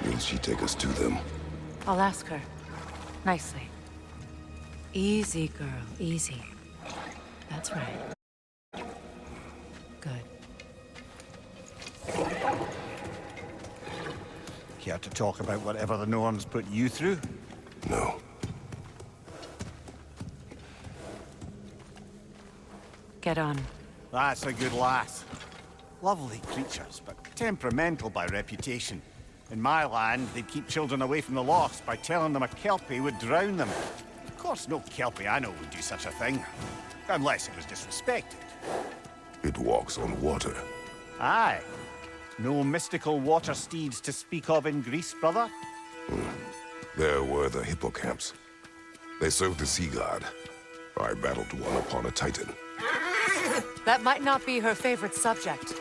Will she take us to them? I'll ask her. Nicely. Easy, girl, easy. That's right. Good. Care to talk about whatever the Norns put you through? No. Get on. That's a good lass. Lovely creatures, but temperamental by reputation. In my land, they'd keep children away from the lost by telling them a Kelpie would drown them. Of course, no Kelpie I know would do such a thing. Unless it was disrespected. It walks on water. Aye. No mystical water steeds to speak of in Greece, brother? There were the hippocamps. They served the sea god. I battled one upon a titan. That might not be her favorite subject.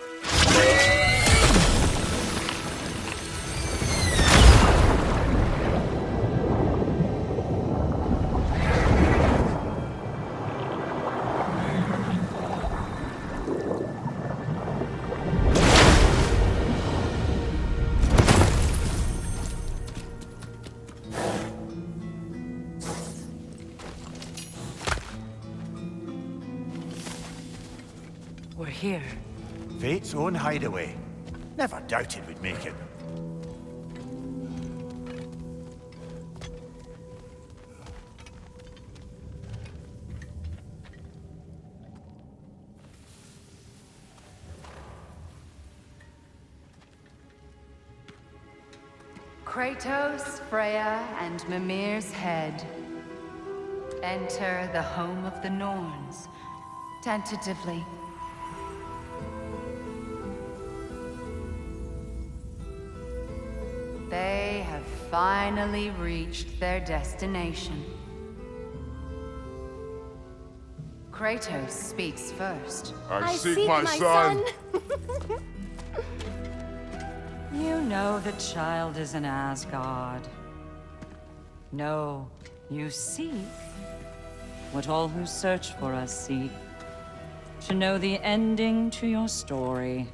We're here. Fate's own hideaway. Never doubted we'd make it. Kratos, Freya, and Mimir's head. Enter the home of the Norns, tentatively. They have finally reached their destination. Kratos speaks first. I seek my son! You know the child is in Asgard. No, you seek what all who search for us seek. To know the ending to your story.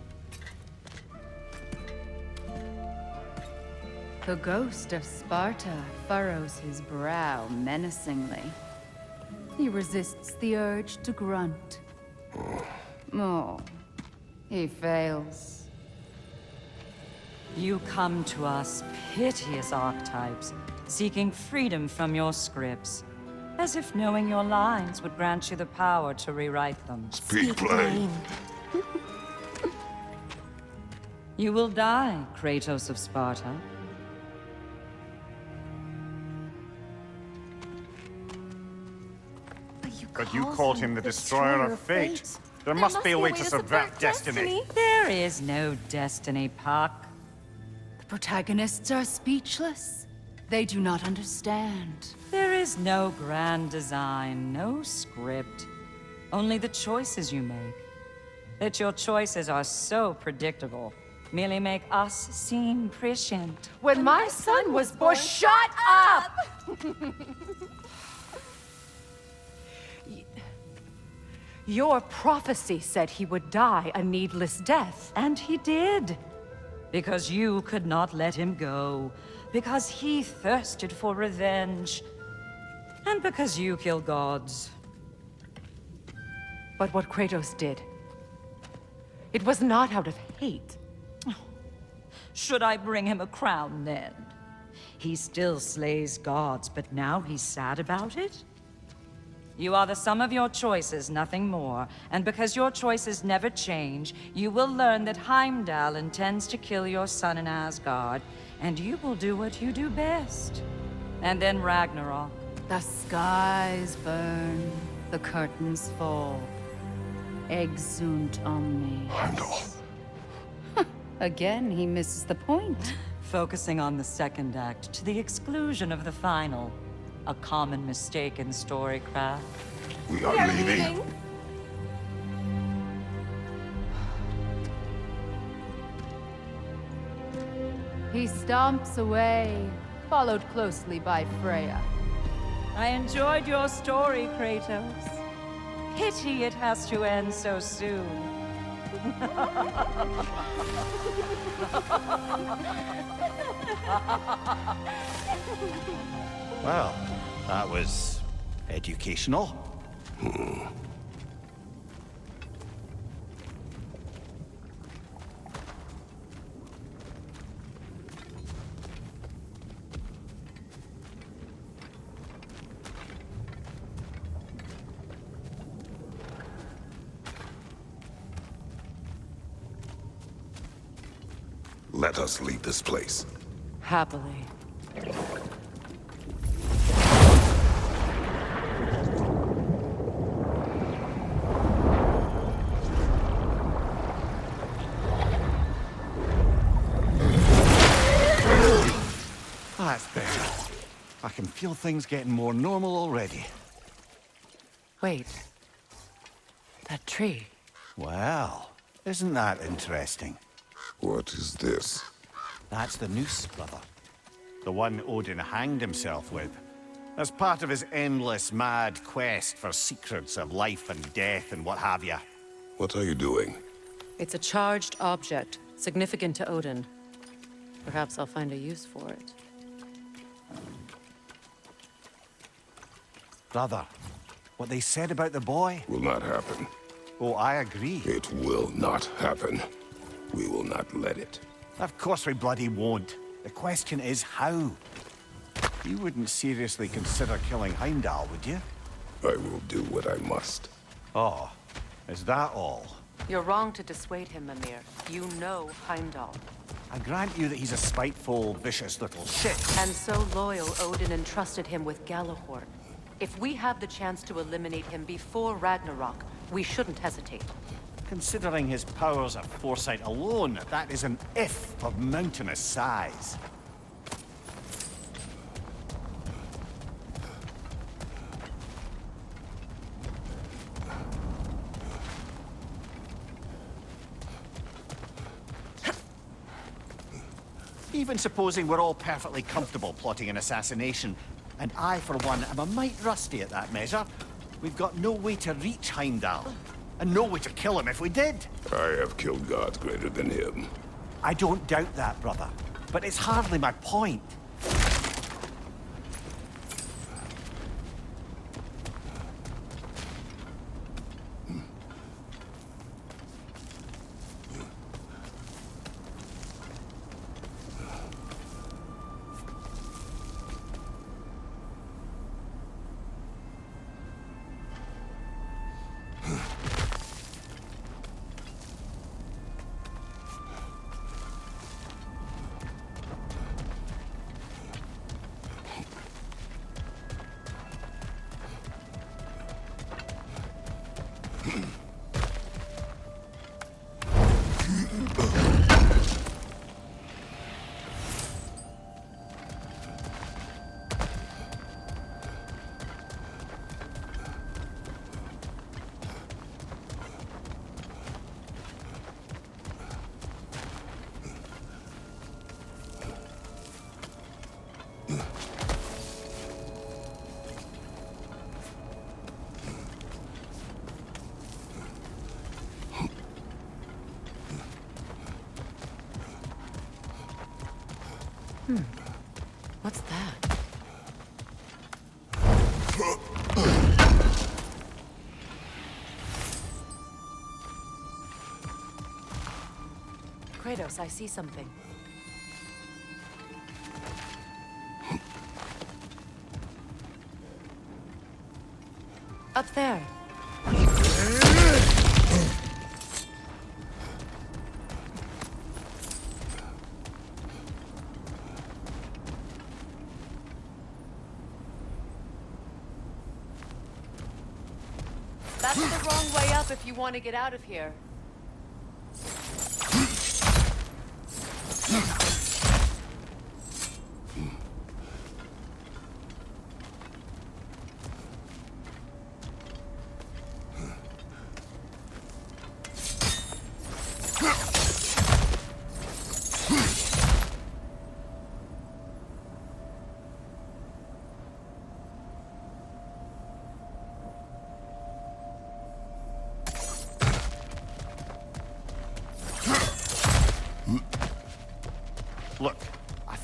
The ghost of Sparta furrows his brow menacingly. He resists the urge to grunt. Oh, he fails. You come to us, piteous archetypes, seeking freedom from your scripts. As if knowing your lines would grant you the power to rewrite them. Speak plain. You will die, Kratos of Sparta. But you called him the Destroyer of Fate. There must be a way to subvert destiny. There is no destiny, Puck. The protagonists are speechless. They do not understand. There is no grand design, no script. Only the choices you make. That your choices are so predictable, merely make us seem prescient. When my son was born, shut up! Your prophecy said he would die a needless death. And he did. Because you could not let him go. Because he thirsted for revenge. And because you kill gods. But what Kratos did, it was not out of hate. Should I bring him a crown then? He still slays gods, but now he's sad about it? You are the sum of your choices, nothing more. And because your choices never change, you will learn that Heimdall intends to kill your son in Asgard, and you will do what you do best. And then Ragnarok. The skies burn, the curtains fall. Exunt omnes. Heimdall. Again, he misses the point. Focusing on the second act to the exclusion of the final. A common mistake in storycraft. We are leaving. He stomps away, followed closely by Freya. I enjoyed your story, Kratos. Pity it has to end so soon. Well, that was educational. Let us leave this place. Happily. That's better. I can feel things getting more normal already. Wait. That tree. Well, isn't that interesting? What is this? That's the noose, brother. The one Odin hanged himself with. As part of his endless, mad quest for secrets of life and death and what have you. What are you doing? It's a charged object, significant to Odin. Perhaps I'll find a use for it. Brother, what they said about the boy? Will not happen. Oh, I agree. It will not happen. We will not let it. Of course we bloody won't. The question is how. You wouldn't seriously consider killing Heimdall, would you? I will do what I must. Oh, is that all? You're wrong to dissuade him, Mimir. You know Heimdall. I grant you that he's a spiteful, vicious little shit. And so loyal, Odin entrusted him with Galahorn. If we have the chance to eliminate him before Ragnarok, we shouldn't hesitate. Considering his powers of foresight alone, that is an if of mountainous size. Even supposing we're all perfectly comfortable plotting an assassination, and I, for one, am a mite rusty at that measure, we've got no way to reach Heimdall, and no way to kill him if we did. I have killed gods greater than him. I don't doubt that, brother, but it's hardly my point. What's that? Kratos, I see something. Up there. That's the wrong way up if you want to get out of here.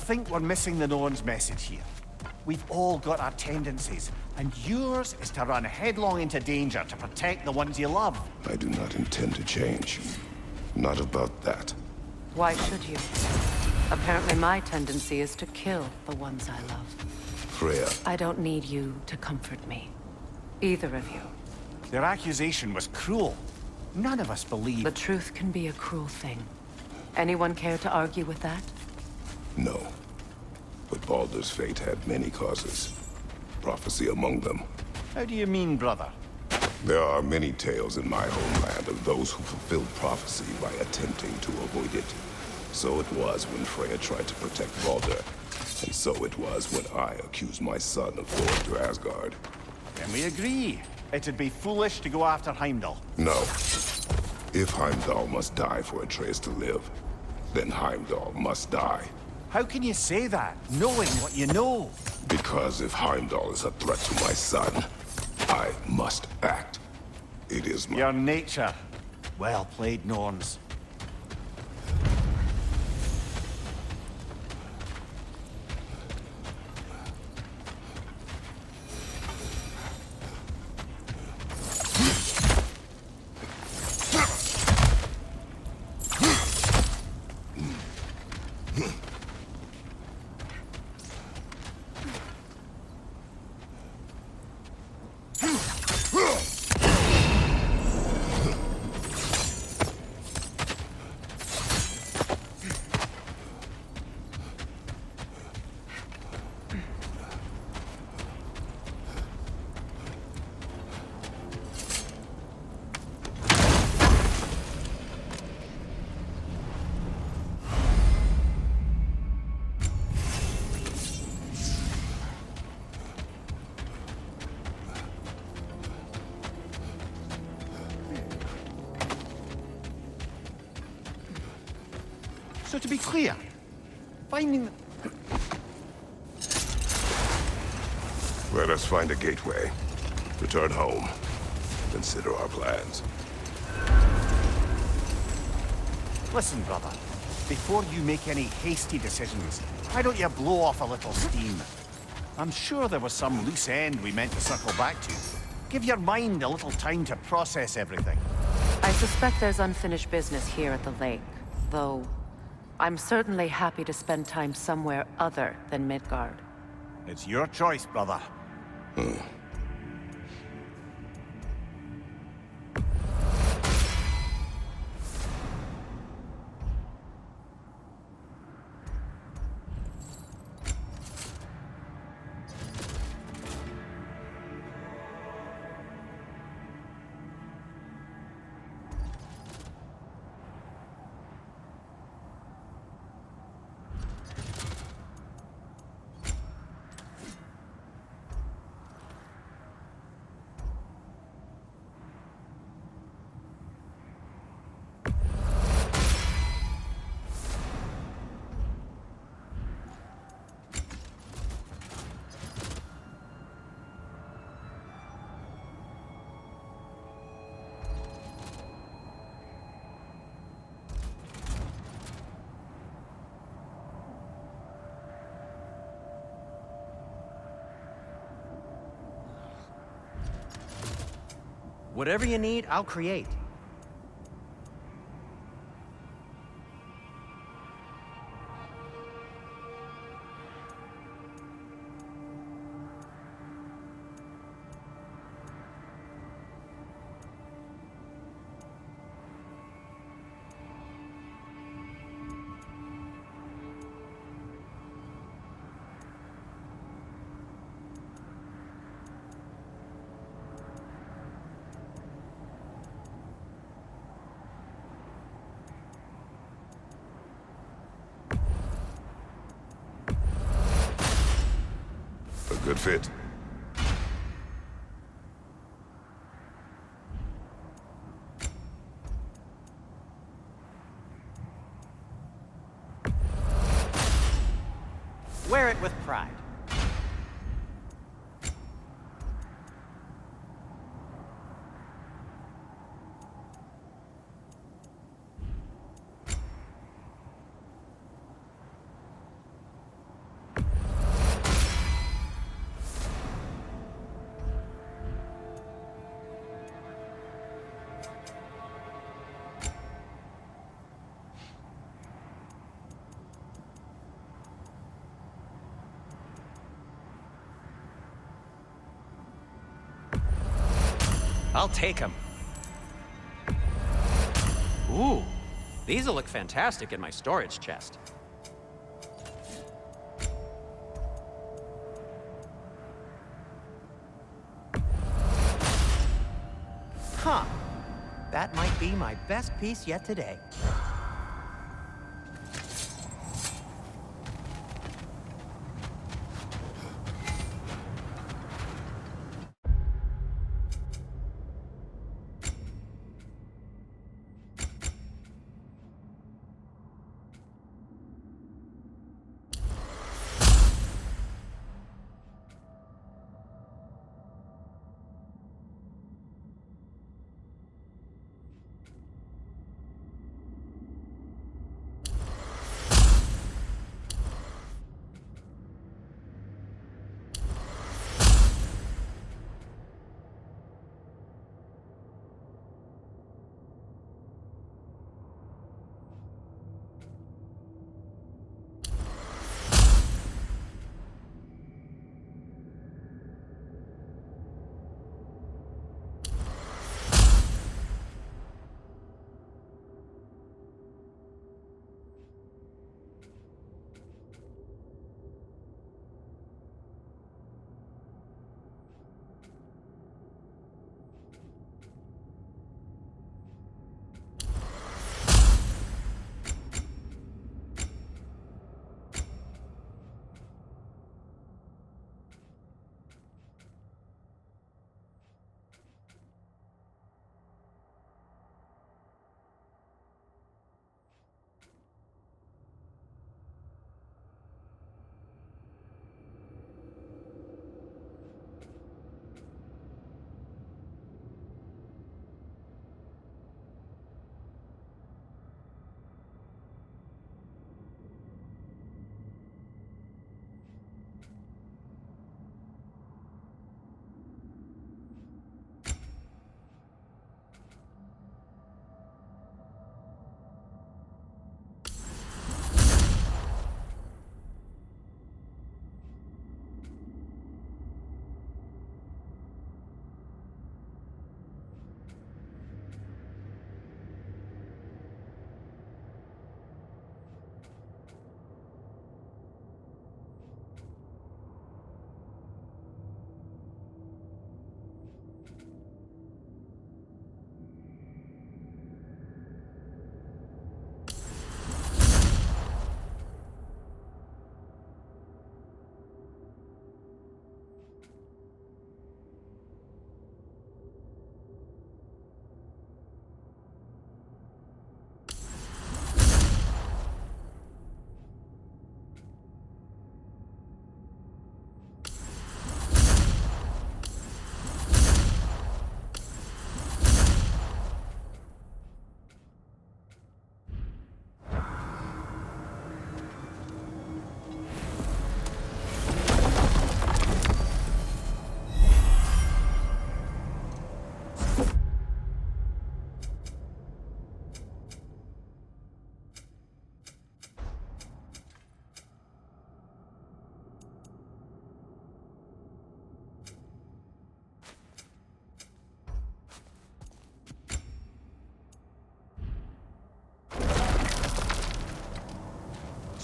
think we're missing the Norn's message here. We've all got our tendencies, and yours is to run headlong into danger to protect the ones you love. I do not intend to change. Not about that. Why should you? Apparently my tendency is to kill the ones I love. Freya, I don't need you to comfort me. Either of you. Their accusation was cruel. None of us believe... The truth can be a cruel thing. Anyone care to argue with that? no. But Baldur's fate had many causes. Prophecy among them. How do you mean, brother? There are many tales in my homeland of those who fulfilled prophecy by attempting to avoid it. So it was when Freya tried to protect Baldur. And so it was when I accused my son of going to Asgard. Then we agree. It'd be foolish to go after Heimdall. No. If Heimdall must die for Atreus to live, then Heimdall must die. How can you say that, knowing what you know? Because if Heimdall is a threat to my son, I must act. It is my... Your nature. Well played, Norns. So to be clear, finding... Let us find a gateway. Return home. Consider our plans. Listen, brother. Before you make any hasty decisions, why don't you blow off a little steam? I'm sure there was some loose end we meant to circle back to. Give your mind a little time to process everything. I suspect there's unfinished business here at the lake, though I'm certainly happy to spend time somewhere other than Midgard. It's your choice, brother. Whatever you need, I'll create. A good fit. Wear it with pride. I'll take them. Ooh, these'll look fantastic in my storage chest. Huh. That might be my best piece yet today.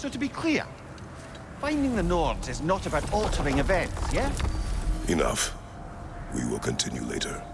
So to be clear, finding the Nords is not about altering events, yeah? Enough. We will continue later.